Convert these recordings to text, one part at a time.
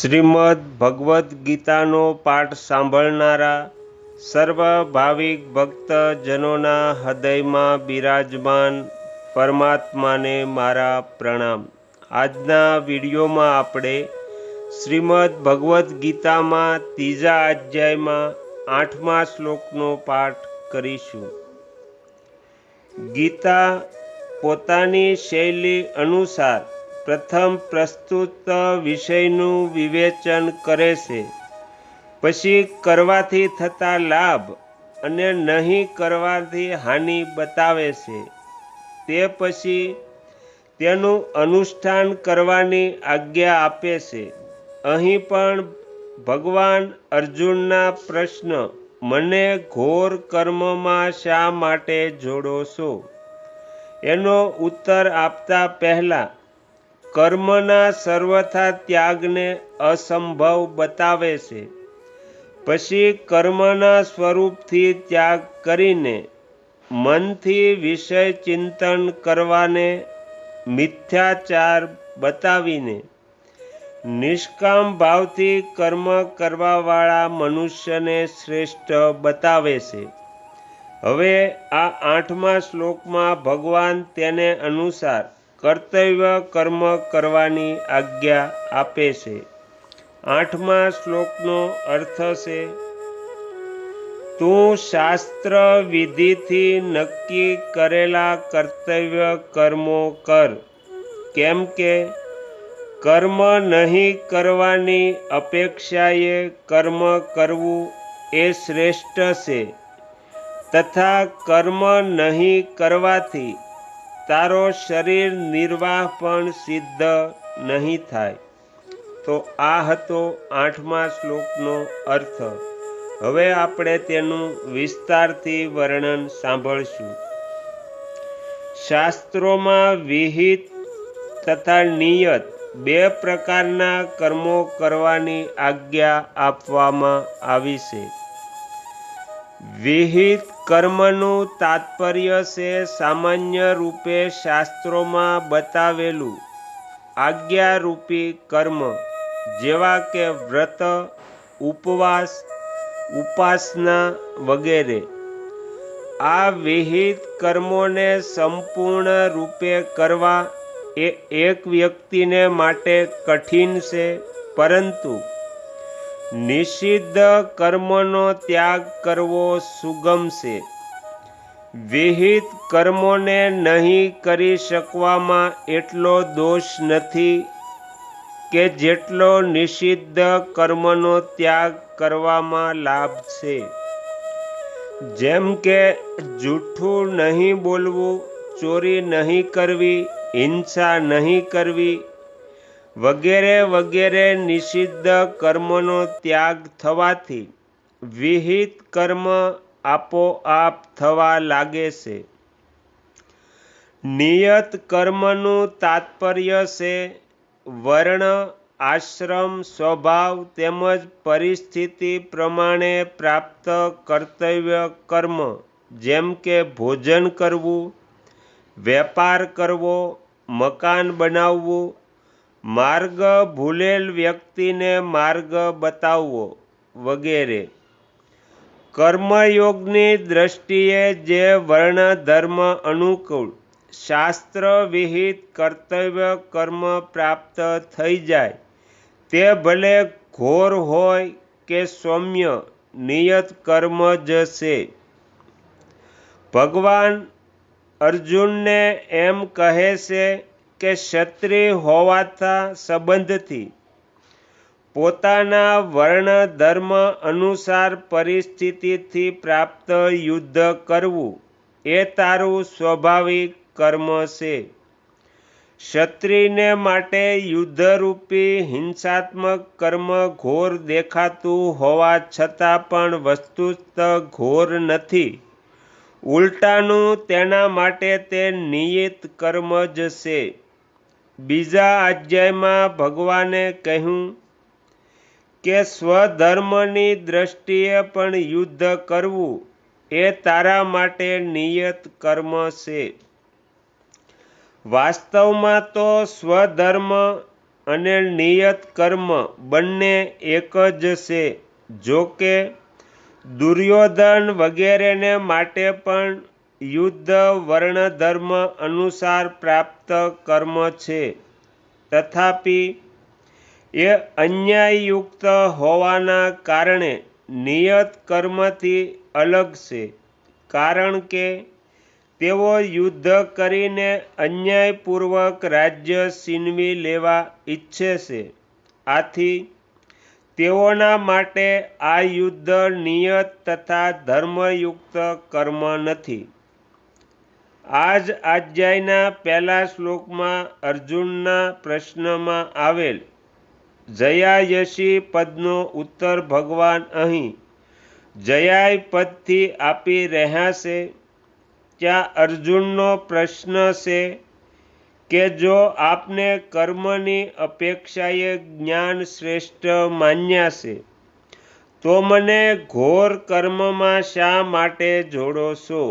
શ્રીમદ ભગવદ્ ગીતાનો પાઠ સાંભળનારા સર્વ ભાવિક ભક્તજનોના હૃદયમાં બિરાજમાન પરમાત્માને મારા પ્રણામ। આજના વિડીયોમાં આપણે શ્રીમદ ભગવદ્ ગીતામાં ત્રીજા અધ્યાયમાં 8મા શ્લોકનો પાઠ કરીશું। ગીતા પોતાની શૈલી અનુસાર પ્રથમ પ્રસ્તુત વિષયનું વિવેચન કરે છે, પછી કરવાથી થતા લાભ અને નહીં કરવાથી હાનિ બતાવે છે, તે પછી તેનું અનુષ્ઠાન કરવાની આજ્ઞા આપે છે। અહીં પણ ભગવાન અર્જુનના પ્રશ્ન, મને ઘોર કર્મમાં શા માટે જોડો છો, એનો ઉત્તર આપતા પહેલા કર્મના સર્વથા ત્યાગને અસંભવ બતાવે છે, પછી કર્મના સ્વરૂપથી ત્યાગ કરીને મનથી વિષય ચિંતન કરવાને મિથ્યાચાર બતાવીને નિષ્કામ ભાવથી કર્મ કરવાવાળા મનુષ્યને શ્રેષ્ઠ બતાવે છે। હવે આ 8મા શ્લોકમાં ભગવાન તેને અનુસાર કર્તવ્ય કર્મ કરવાની આજ્ઞા આપે છે। 8મા શ્લોકનો અર્થ છે, તું શાસ્ત્ર વિધિથી નક્કી કરેલા કર્તવ્ય કર્મો કર, કેમ કે કર્મ નહીં કરવાની અપેક્ષાએ કર્મ કરવું એ શ્રેષ્ઠ છે, તથા કર્મ નહીં કરવાથી તારો શરીર નિર્વાહ પણ સિદ્ધ નહીં થાય। તો આ હતો 8મા શ્લોકનો અર્થ। હવે આપણે તેનું વિસ્તારથી વર્ણન સાંભળશું। શાસ્ત્રોમાં વિહિત તથા નિયત બે પ્રકારના કર્મો કરવાની આજ્ઞા આપવામાં આવી છે। વિહિત કર્મનું તાત્પર્ય છે સામાન્ય રૂપે શાસ્ત્રોમાં બતાવેલું આજ્ઞારૂપી કર્મ, જેવા કે વ્રત, ઉપવાસ, ઉપાસના વગેરે। આ વિહિત કર્મોને સંપૂર્ણ રૂપે કરવા એ એક વ્યક્તિને માટે કઠિન છે, પરંતુ નિષિદ્ધ કર્મનો ત્યાગ કરવો સુગમ છે। વિહિત કર્મોને નહીં કરી શકવામાં એટલો દોષ નથી કે જેટલો નિષિદ્ધ કર્મનો ત્યાગ કરવામાં લાભ છે। જેમ કે જૂઠું નહીં બોલવું, ચોરી નહીં કરવી, હિંસા નહીં કરવી વગેરે વગેરે નિષિદ્ધ કર્મનો ત્યાગ થવાથી વિહિત કર્મ આપોઆપ થવા લાગે છે। નિયત કર્મનું તાત્પર્ય છે વર્ણ, આશ્રમ, સ્વભાવ તેમજ પરિસ્થિતિ પ્રમાણે પ્રાપ્ત કર્તવ્ય કર્મ, જેમ કે ભોજન કરવું, વેપાર કરવો, મકાન બનાવવું, માર્ગ ભૂલેલ વ્યક્તિને માર્ગ બતાવવો વગેરે। કર્મયોગની દ્રષ્ટિએ જે વર્ણ ધર્મ અનુકૂળ શાસ્ત્ર વિહિત કર્તવ્ય કર્મ પ્રાપ્ત થઈ જાય, તે ભલે ઘોર હોય કે સૌમ્ય નિયત કર્મ જ છે। ભગવાન અર્જુનને એમ કહે છે કે ક્ષત્રિય હોવાના સંબંધથી પોતાના વર્ણ ધર્મ અનુસાર પરિસ્થિતિથી પ્રાપ્ત યુદ્ધ કરવું એ તારું સ્વાભાવિક કર્મ છે। ક્ષત્રિયને માટે યુદ્ધરૂપી હિંસાત્મક કર્મ ઘોર દેખાતું હોવા છતાં પણ વસ્તુતઃ ઘોર નથી, ઉલટાનું તેના માટે તે નિયત કર્મ જ છે। બીજા અધ્યાયમાં ભગવાને કહ્યું કે સ્વધર્મની દ્રષ્ટિએ પણ યુદ્ધ કરવું એ તારા માટે નિયત કર્મ છે। વાસ્તવમાં તો સ્વધર્મ અને નિયત કર્મ બંને એક જ છે. જો કે દુર્યોધન વગેરેને માટે પણ યુદ્ધ વર્ણધર્મ અનુસાર પ્રાપ્ત કર્મ છે. તથાપિ એ અન્યાયયુક્ત હોવાના કારણે નિયત કર્મથી અલગ છે. કારણ કે તેઓ યુદ્ધ કરીને અન્યાયપૂર્વક રાજ્ય છીનવી લેવા ઈચ્છે છે. આથી તેઓના માટે આ યુદ્ધ નિયત તથા ધર્મયુક્ત કર્મ નથી. આ જ અધ્યાયના પહેલા શ્લોકમાં અર્જુનના પ્રશ્નમાં આવેલ જયાયશી પદનો ઉત્તર ભગવાન અહીં જયાય પદથી આપી રહ્યા છે. ત્યાં અર્જુનનો પ્રશ્ન છે કે જો આપને કર્મની અપેક્ષાએ જ્ઞાન શ્રેષ્ઠ માન્યા છે તો મને ઘોર કર્મમાં શા માટે જોડો છો?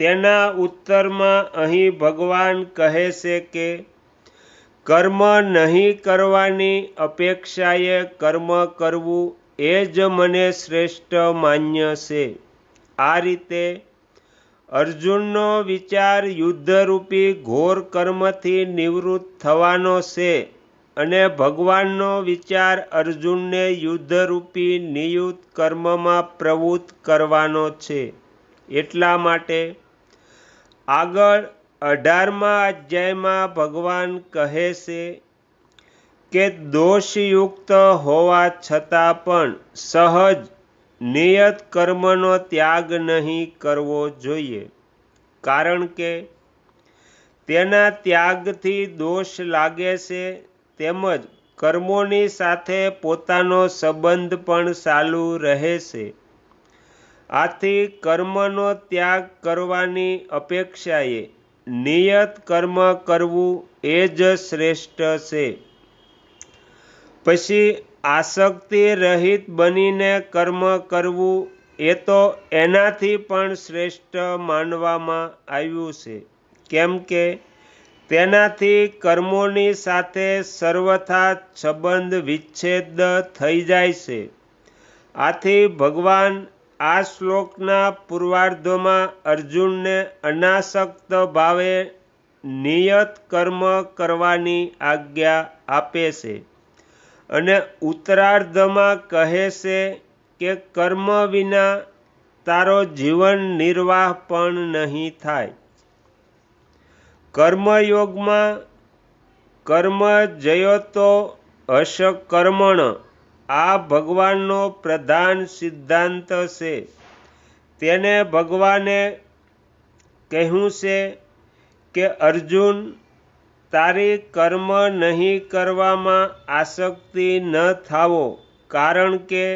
તેના ઉત્તરમાં અહીં ભગવાન કહે છે કે કર્મ નહીં કરવાની અપેક્ષાએ કર્મ કરવું એ જ મને શ્રેષ્ઠ માન્ય છે. આ રીતે અર્જુનનો વિચાર યુદ્ધરૂપી ઘોર કર્મથી નિવૃત્ત થવાનો છે અને ભગવાનનો વિચાર અર્જુનને યુદ્ધરૂપી નિયુત કર્મમાં પ્રવૃત્ત કરવાનો છે. એટલા માટે આગળ 18મા અધ્યાયમાં ભગવાન કહે છે કે દોષયુક્ત હોવા છતાં પણ સહજ નિયત કર્મનો ત્યાગ નહીં કરવો જોઈએ. કારણ કે તેના ત્યાગથી દોષ લાગે છે તેમજ કર્મોની સાથે પોતાનો સંબંધ પણ ચાલુ રહે છે. આથી કર્મનો ત્યાગ કરવાની અપેક્ષાએ નિયત કર્મ કરવું એ જ શ્રેષ્ઠ છે. પછી આસક્તિ રહિત બનીને કર્મ કરવું એ તો એનાથી પણ શ્રેષ્ઠ માનવામાં આવ્યું છે. કેમ કે તેનાથી કર્મોની સાથે સર્વથા સંબંધ વિચ્છેદ થઈ જાય છે. આથી ભગવાન આ શ્લોકના પૂર્વાર્ધમાં અર્જુનને અનાસક્ત ભાવે નિયત કર્મ કરવાની આજ્ઞા આપે છે અને ઉત્તરાર્ધમાં કહે છે કે કર્મ વિના તારો જીવન નિર્વાહ પણ નહીં થાય. કર્મયોગમાં કર્મ જયતો હષકર્મણ આ ભગવાનનો પ્રધાન સિદ્ધાંત છે. તેને ભગવાને કહ્યું છે કે અર્જુન, તારી કર્મ નહીં કરવામાં આસક્તિ ન થાવો. કારણ કે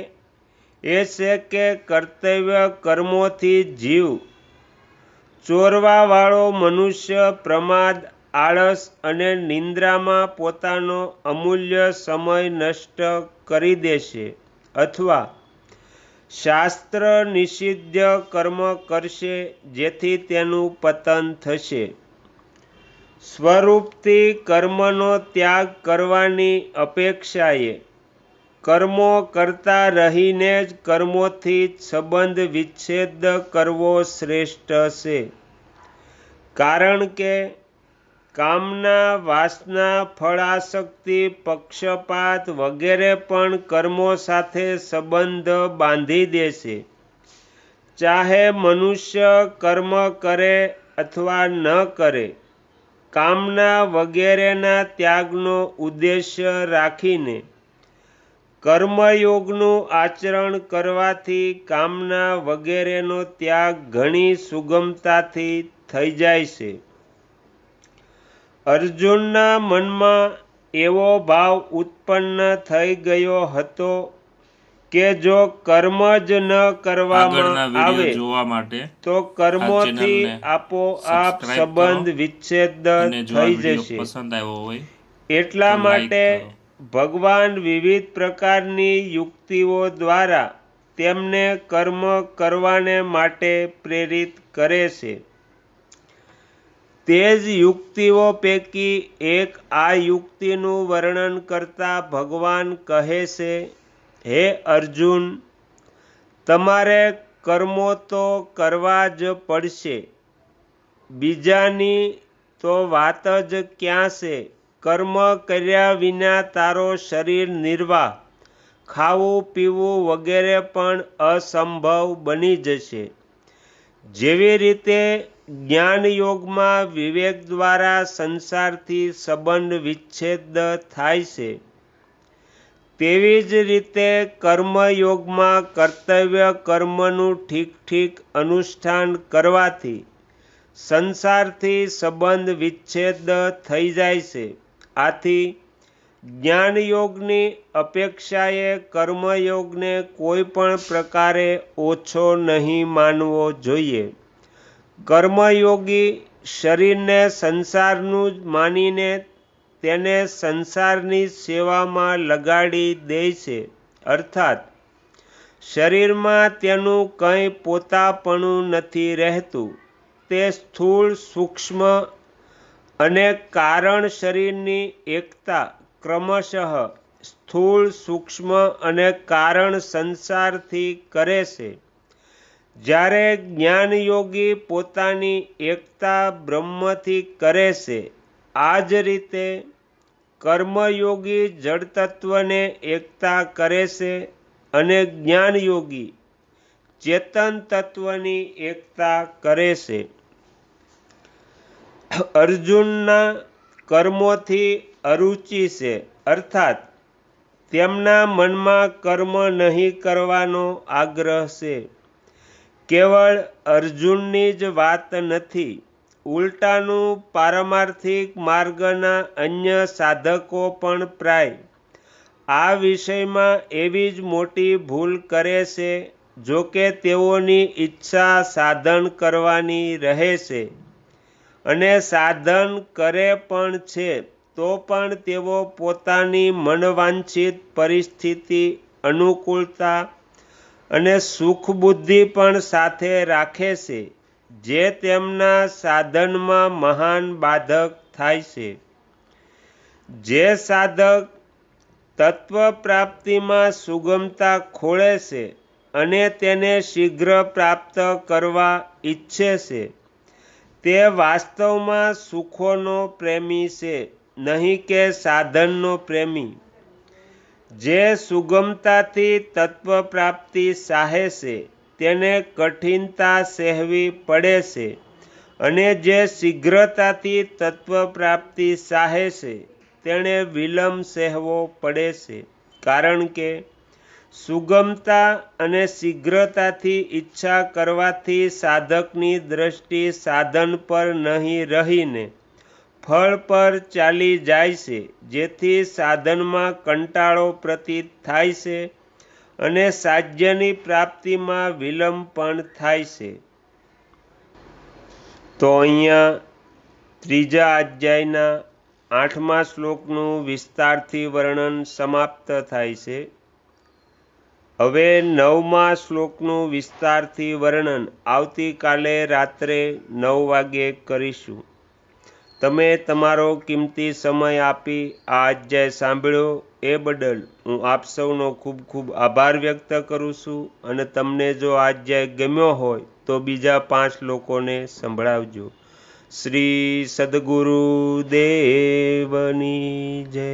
એ છે કે કર્તવ્ય કર્મોથી જીવ ચોરવાવાળો મનુષ્ય પ્રમાદ, આળસ અને નિંદ્રામાં પોતાનો અમૂલ્ય સમય નષ્ટ કરી દેશે અથવા શાસ્ત્ર નિષિદ્ધ કર્મ કરશે જેથી તેનું પતન થશે. સ્વરૂપથી કર્મનો ત્યાગ કરવાની અપેક્ષાએ કર્મો કરતા રહીને જ કર્મોથી સંબંધ વિચ્છેદ કરવો શ્રેષ્ઠ છે. કારણ કે કામના, વાસના, ફળાસક્તિ, પક્ષપાત વગેરે પણ કર્મો સાથે સંબંધ બાંધી દે છે. ચાહે મનુષ્ય કર્મ કરે અથવા ન કરે, કામના વગેરેના ત્યાગનો ઉદ્દેશ્ય રાખીને કર્મયોગનું આચરણ કરવાથી કામના વગેરેનો ત્યાગ ઘણી સુગમતાથી થઈ જાય છે. અર્જુનના મનમાં એવો ભાવ ઉત્પન્ન થઈ ગયો હતો કે જો કર્મ જ ન કરવામાં આવે તો કર્મોથી આપોઆપ સંબંધ વિચ્છેદ થઈ જશે. એટલા માટે ભગવાન વિવિધ પ્રકારની યુક્તિઓ દ્વારા તેમને કર્મ કરવાને માટે પ્રેરિત કરે છે. તે જ યુક્તિઓ પૈકી એક આ યુક્તિનું વર્ણન કરતા ભગવાન કહે છે, હે અર્જુન, તમારે કર્મો તો કરવા જ પડશે, બીજાની તો વાત જ ક્યાં છે. કર્મ કર્યા વિના તારો શરીર નિર્વાહ, ખાવું પીવું વગેરે પણ અસંભવ બની જશે. જેવી રીતે જ્ઞાન યોગમાં વિવેક દ્વારા સંસારથી સંબંધ વિચ્છેદ થાય છે, તેવી જ રીતે કર્મયોગમાં કર્તવ્ય કર્મનું ઠીક અનુષ્ઠાન કરવાથી સંસારથી સંબંધ વિચ્છેદ થઈ જાય છે. આથી જ્ઞાનયોગની અપેક્ષાએ કર્મયોગને કોઈ પણ પ્રકારે ઓછો નહીં માનવો જોઈએ. કર્મયોગી શરીરને સંસારનું જ માનીને તેને સંસારની સેવામાં લગાડી દે છે, અર્થાત શરીરમાં તેનું કંઈ પોતાપણું નથી રહેતું. તે સ્થૂળ સૂક્ષ્મ અને કારણ શરીરની એકતા ક્રમશઃ સ્થૂળ સૂક્ષ્મ અને કારણ સંસારથી કરે છે, જ્યારે જ્ઞાનયોગી પોતાની એકતા બ્રહ્મથી કરે છે. આ જ રીતે કર્મયોગી જડ તત્વને એકતા કરે છે અને જ્ઞાનયોગી ચેતન તત્વની એકતા કરે છે. અર્જુનના કર્મોથી અરુચિ છે, અર્થાત તેમના મનમાં કર્મ નહીં કરવાનો આગ્રહ છે. કેવળ અર્જુનની જ વાત નથી, ઉલટાનું પારમાર્થિક માર્ગના અન્ય સાધકો પણ પ્રાય આ વિષયમાં એવી જ મોટી ભૂલ કરે છે. જો કે તેઓની ઈચ્છા સાધન કરવાની રહે છે અને સાધન કરે પણ છે, તો પણ તેઓ પોતાની મનવાંછિત પરિસ્થિતિ, અનુકૂળતા અને સુખબુદ્ધિ પણ સાથે રાખે છે, જે તેમના સાધનમાં મહાન બાધક થાય છે. જે સાધક તત્વ પ્રાપ્તિમાં સુગમતા ખોળે છે અને તેને શીઘ્ર પ્રાપ્ત કરવા ઈચ્છે છે, તે વાસ્તવમાં સુખોનો પ્રેમી છે, નહીં કે સાધનનો પ્રેમી. જે સુગમતાથી તત્વ પ્રાપ્તિ સાહે છે, તેને કઠિનતા સહેવી પડે છે, અને જે શીઘ્રતાથી તત્વ પ્રાપ્તિ સાહે છે, તેણે વિલંબ સહેવો પડે છે. કારણ કે સુગમતા અને શીઘ્રતાથી ઈચ્છા કરવાથી સાધકની દ્રષ્ટિ સાધન પર નહીં રહીને ફળ પર ચાલી જાય છે, જેથી સાધનમાં કંટાળો પ્રતીત થાય છે અને સાધ્યની પ્રાપ્તિમાં વિલંબ પણ થાય છે. તો અહીંયા ત્રીજા અધ્યાયના 8મા શ્લોકનું વિસ્તારથી વર્ણન સમાપ્ત થાય છે. હવે 9મા શ્લોકનું વિસ્તારથી વર્ણન આવતીકાલે રાત્રે 9 વાગ્યે કરીશું. તમે તમારો કિંમતી સમય આપી આ અધ્યાય સાંભળ્યો એ બદલ હું આપ સૌનો ખૂબ ખૂબ આભાર વ્યક્ત કરું છું. અને તમને જો આ અધ્યાય ગમ્યો હોય તો બીજા 5 લોકોને સંભળાવજો. શ્રી સદગુરુ દેવની જય.